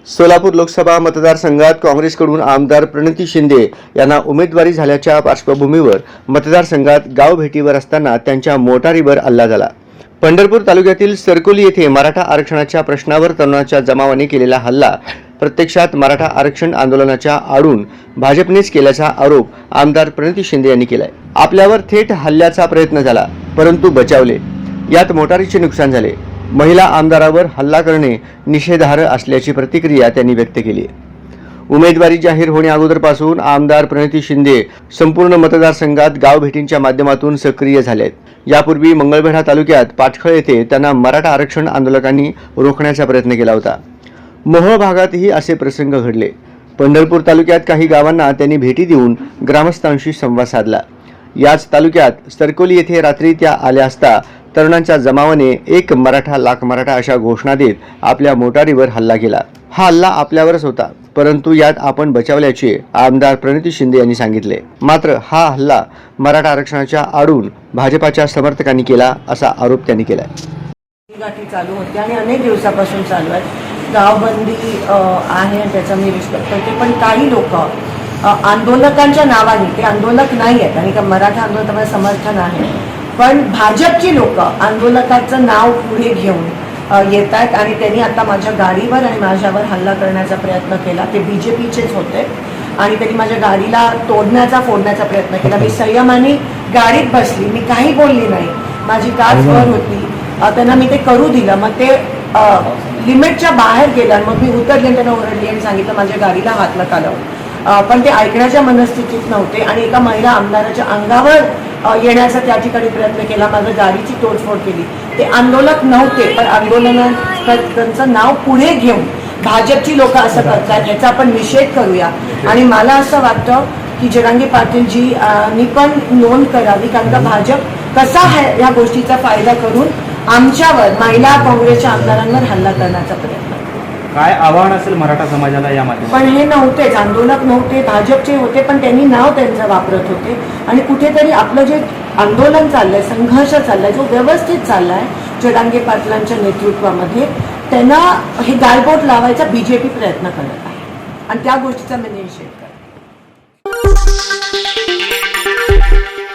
सोलापूर लोकसभा मतदारसंघात काँग्रेसकडून आमदार प्रणिती शिंदे यांना उमेदवारी झाल्याच्या पार्श्वभूमीवर मतदारसंघात गाव भेटीवर असताना त्यांच्या मोटारीवर हल्ला झाला। पंढरपूर तालुक्यातील सरकोली येथे मराठा आरक्षणाच्या प्रश्नावर तरुणांच्या जमावाने केलेला हल्ला प्रत्यक्षात मराठा आरक्षण आंदोलनाच्या आडून भाजपनेच केल्याचा आरोप आमदार प्रणिती शिंदे यांनी केलाय। आपल्यावर थेट हल्ल्याचा प्रयत्न झाला परंतु बचावले। यात मोटारीचे नुकसान झाले। महिला आमदारावर हल्ला करणे निषेधार्ह असल्याची प्रतिक्रिया त्यांनी व्यक्त केली। उमेदवारी जाहीर होण्याअगोदरपासून आमदार प्रणिती शिंदे संपूर्ण मतदारसंघात गाव भेटींच्या माध्यमातून सक्रिय झाले आहेत। यापूर्वी मंगळवेढा तालुक्यात पाटखळ येथे त्यांना मराठा आरक्षण आंदोलकांनी रोखण्याचा प्रयत्न केला होता। मोहोळ भागातही असे प्रसंग घडले। पंढरपूर तालुक्यात काही गावांना त्यांनी भेटी देऊन ग्रामस्थांशी संवाद साधला। याच तालुक्यात सरकोली येथे रात्री त्या आल्या असता तरुणांच्या जमावाने एक मराठा लाख मराठा अशा घोषणा देत आपल्या मोटारीवर हल्ला केला। हा हल्ला आपल्यावरच होता परंतु यात आपण बचावल्याचे आमदार प्रणिती शिंदे यांनी सांगितले। मात्र हा हल्ला मराठा आरक्षणाच्या आडून भाजपाच्या समर्थकांनी केला असा आरोप त्यांनी केला। गाठी चालू होती आणि अनेक दिवसापासून चालू आहे। गावबंदी आहे आणि त्याचा मी रिस्पेक्ट करते, पण काही लोक आंदोलकांच्या नावाने, ते आंदोलक नाही आहेत आणि का मराठा आंदोलकांना समर्थन आहे, पण भाजपची लोक आंदोलकाचं नाव पुढे घेऊन येत आहेत आणि त्यांनी आता माझ्या गाडीवर आणि माझ्यावर हल्ला करण्याचा प्रयत्न केला। ते बीजेपीचेच होते आणि त्यांनी माझ्या गाडीला फोडण्याचा प्रयत्न केला। मी संयमाने गाडीत बसली, मी काही बोलली नाही, माझी काच वर होती, त्यांना मी ते करू दिलं। मग ते लिमिटच्या बाहेर गेलं, मग मी उतरले आणि त्यांना ओरडली आणि सांगितलं माझ्या गाडीला हात नका लावू। पण ते ऐकण्याच्या मनस्थितीत नव्हते आणि एका महिला आमदाराच्या अंगावर येण्याचा त्या ठिकाणी प्रयत्न केला, माझ्या गाडीची तोडफोड केली। ते आंदोलक नव्हते, पण आंदोलनात त्यांचं नाव पुढे घेऊन भाजपची लोक असं करतात, याचा आपण निषेध करूया। आणि मला असं वाटतं की जरांगे पाटीलजींनी पण नोंद करावी, कारण का भाजप कसा आहे या गोष्टीचा फायदा करून आमच्यावर महिला काँग्रेसच्या आमदारांवर हल्ला करण्याचा प्रयत्न। काय आव्हान असेल मराठा समाजाला या माध्यमातून? पण हे नव्हतेच, आंदोलक नव्हते, भाजपचे होते, पण त्यांनी नाव त्यांचं वापरत होते आणि कुठेतरी आपलं जे आंदोलन चाललंय, संघर्ष चाललाय, जो व्यवस्थित चाललाय जरांगे पाटलांच्या नेतृत्वामध्ये, त्यांना हे गालबोट लावायचा बीजेपी प्रयत्न करत आहे आणि त्या गोष्टीचा मी निषेध